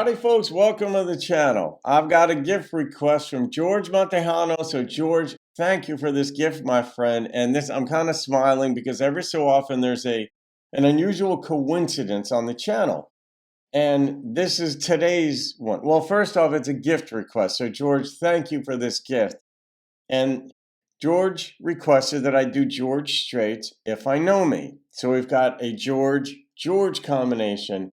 Howdy folks, welcome to the channel. I've got a gift request from George Montejano. So George, thank you for this gift, my friend. And this, I'm kind of smiling because every so often there's an unusual coincidence on the channel. And this is today's one. Well, first off, it's a gift request. So George, thank you for this gift. And George requested that I do George Strait, If I Know Me. So we've got a George combination.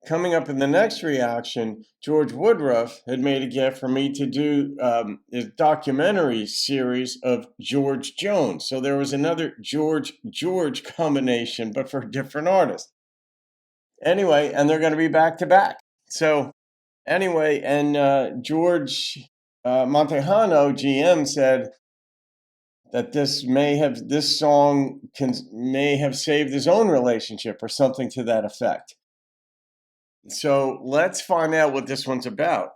Coming up in the next reaction, George Woodruff had made a gift for me to do a documentary series of George Jones. So there was another George combination, but for a different artist. Anyway, and they're going to be back to back. So anyway, and George Montejano, GM, said that this song may have saved his own relationship or something to that effect. So let's find out what this one's about.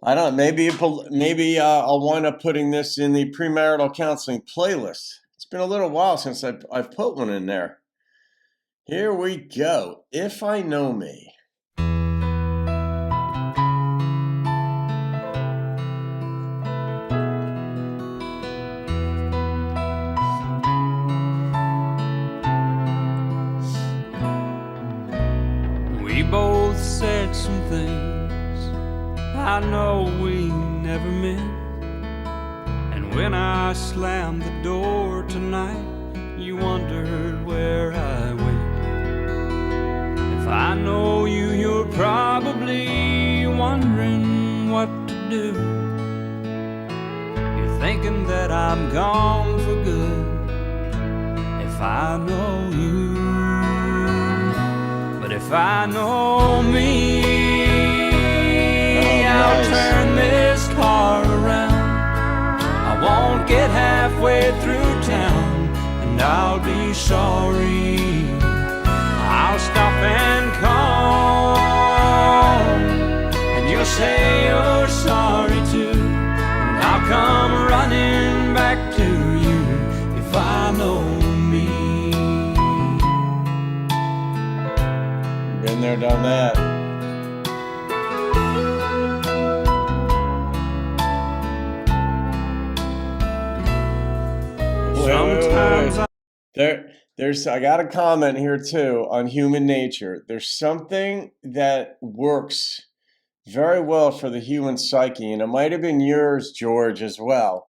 I don't know, maybe I'll wind up putting this in the premarital counseling playlist. It's been a little while since I've put one in there. Here we go. If I Know Me. We both said some things I know we never meant, and when I slammed the door tonight, you wondered where I went. If I know you, you're probably wondering what to do. You're thinking that I'm gone for good if I know you. But if I know me, I'll turn this car around. I won't get halfway through town and I'll be sorry. I'll stop and call, and you'll say you're sorry too, and I'll come running back to you if I know me. Been there, done that. Sometimes I got a comment here too on human nature. There's something that works very well for the human psyche, and it might have been yours, George, as well,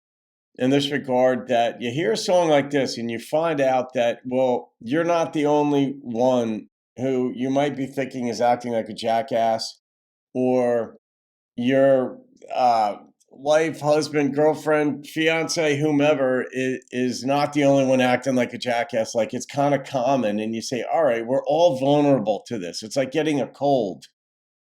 in this regard, that you hear a song like this and you find out that, well, you're not the only one who you might be thinking is acting like a jackass, or your wife, husband, girlfriend, fiance, whomever is not the only one acting like a jackass. Like, it's kind of common, and you say, all right, we're all vulnerable to this. It's like getting a cold.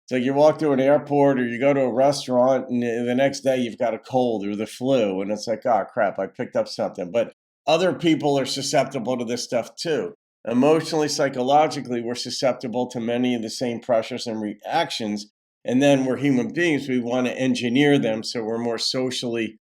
It's like you walk to an airport or you go to a restaurant and the next day you've got a cold or the flu, and it's like, oh crap, I picked up something. But other people are susceptible to this stuff too. Emotionally, psychologically, we're susceptible to many of the same pressures and reactions. And then we're human beings. We want to engineer them so we're more socially,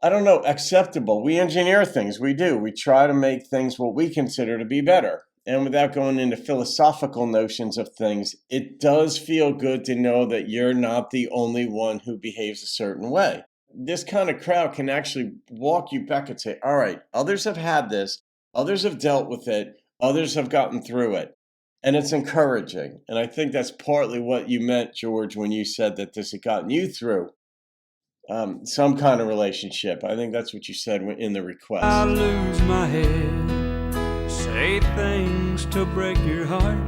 acceptable. We engineer things. We do. We try to make things what we consider to be better. And without going into philosophical notions of things, it does feel good to know that you're not the only one who behaves a certain way. This kind of crowd can actually walk you back and say, all right, others have had this. Others have dealt with it. Others have gotten through it. And it's encouraging. And I think that's partly what you meant, George, when you said that this had gotten you through some kind of relationship. I think that's what you said in the request. I lose my head, say things to break your heart,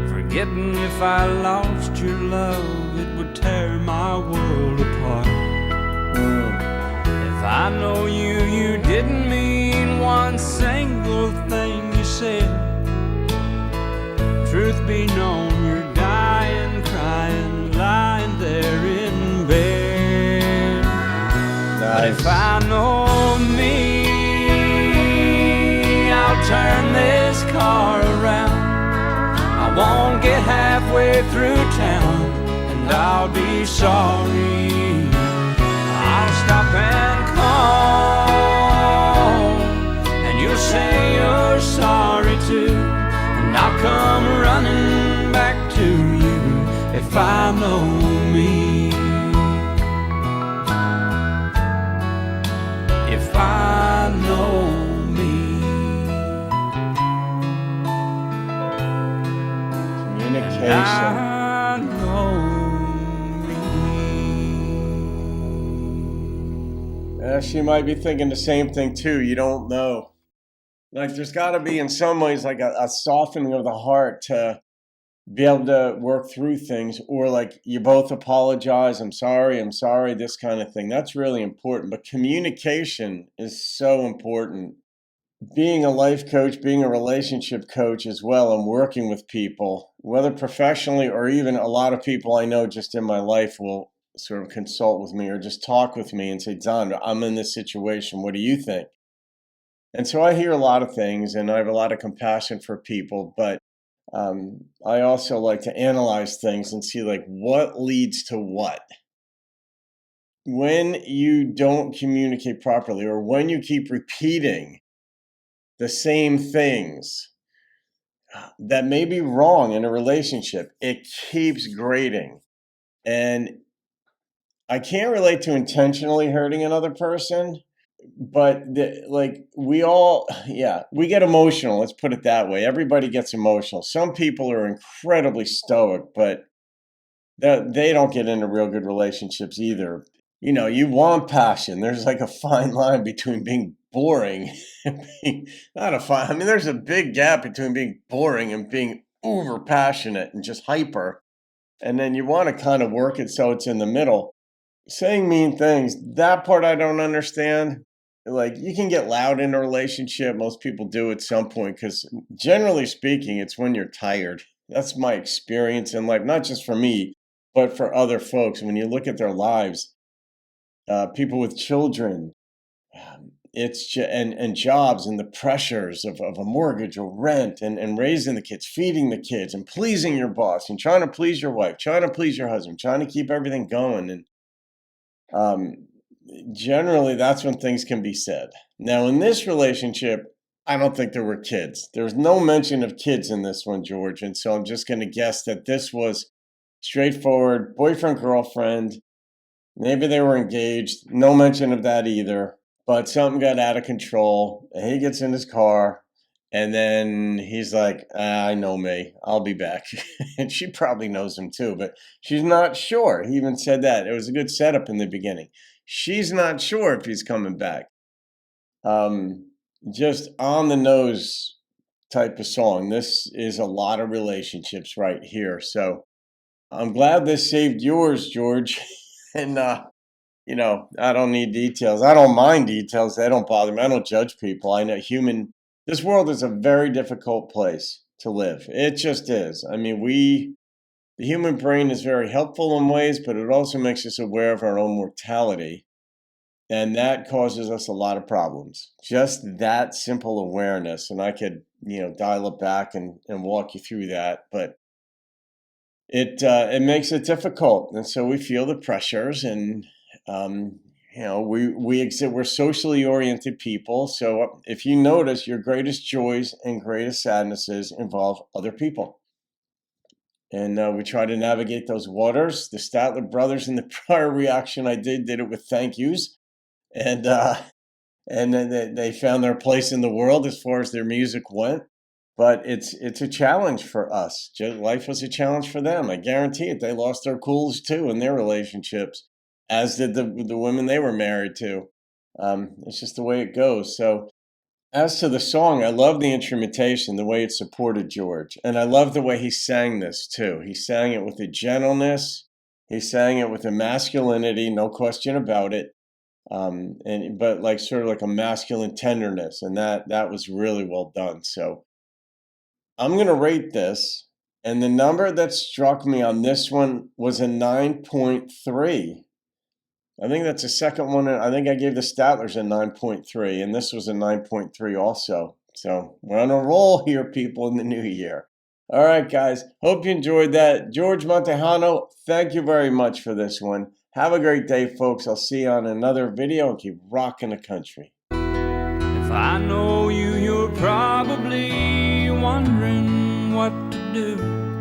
forgetting if I lost your love, it would tear my world apart. If I know you, you didn't mean one single thing you said. Truth be known, you're dying, crying, lying there in bed. Nice. But if I know me, I'll turn this car around. I won't get halfway through town and I'll be sorry. I'll stop and call, and you'll say you're sorry too, and I'll come running back to you if I know me. If I know me. Communication. I know me. She might be thinking the same thing too. You don't know. Like, there's got to be, in some ways, like a softening of the heart to be able to work through things, or like you both apologize. I'm sorry, this kind of thing. That's really important. But communication is so important. Being a life coach, being a relationship coach as well, I'm working with people, whether professionally or even a lot of people I know just in my life will sort of consult with me or just talk with me and say, Don, I'm in this situation. What do you think? And so I hear a lot of things and I have a lot of compassion for people, but I also like to analyze things and see like what leads to what. When you don't communicate properly, or when you keep repeating the same things that may be wrong in a relationship, it keeps grating. And I can't relate to intentionally hurting another person, but like we all, yeah, we get emotional. Let's put it that way. Everybody gets emotional. Some people are incredibly stoic, but they don't get into real good relationships either. You know, you want passion. There's like a fine line between being boring and being not a fine. I mean, there's a big gap between being boring and being uber passionate and just hyper. And then you want to kind of work it so it's in the middle. Saying mean things, that part I don't understand. Like, you can get loud in a relationship. Most people do at some point because, generally speaking, it's when you're tired. That's my experience in life, not just for me, but for other folks. When you look at their lives, people with children, and jobs and the pressures of a mortgage or rent and raising the kids, feeding the kids, and pleasing your boss and trying to please your wife, trying to please your husband, trying to keep everything going. And generally, that's when things can be said. Now, in this relationship, I don't think there were kids. There's no mention of kids in this one, George. And so I'm just going to guess that this was straightforward boyfriend, girlfriend. Maybe they were engaged. No mention of that either. But something got out of control. And he gets in his car. And then he's like, I know me. I'll be back. And she probably knows him too, but she's not sure. He even said that. It was a good setup in the beginning. She's not sure if he's coming back. Just on the nose type of song. This is a lot of relationships right here. So I'm glad this saved yours, George. And, you know, I don't need details. I don't mind details. They don't bother me. I don't judge people. I know this world is a very difficult place to live. It just is. I mean, the human brain is very helpful in ways, but it also makes us aware of our own mortality. And that causes us a lot of problems. Just that simple awareness. And I could, dial it back and walk you through that. But it makes it difficult. And so we feel the pressures and, we're socially oriented people. So if you notice, your greatest joys and greatest sadnesses involve other people. And we try to navigate those waters. The Statler brothers in the prior reaction I did it with thank yous. And then they found their place in the world as far as their music went. But it's a challenge for us. Life was a challenge for them. I guarantee it. They lost their cools too in their relationships, as did the women they were married to. It's just the way it goes. So as to the song, I love the instrumentation, the way it supported George. And I love the way he sang this too. He sang it with a gentleness. He sang it with a masculinity, no question about it. But like sort of like a masculine tenderness. And that was really well done. So I'm going to rate this. And the number that struck me on this one was a 9.3. I think that's the second one. I think I gave the Statlers a 9.3, and this was a 9.3 also. So we're on a roll here, people, in the new year. All right, guys. Hope you enjoyed that. George Montejano, thank you very much for this one. Have a great day, folks. I'll see you on another video and keep rocking the country. If I know you, you're probably wondering what to do.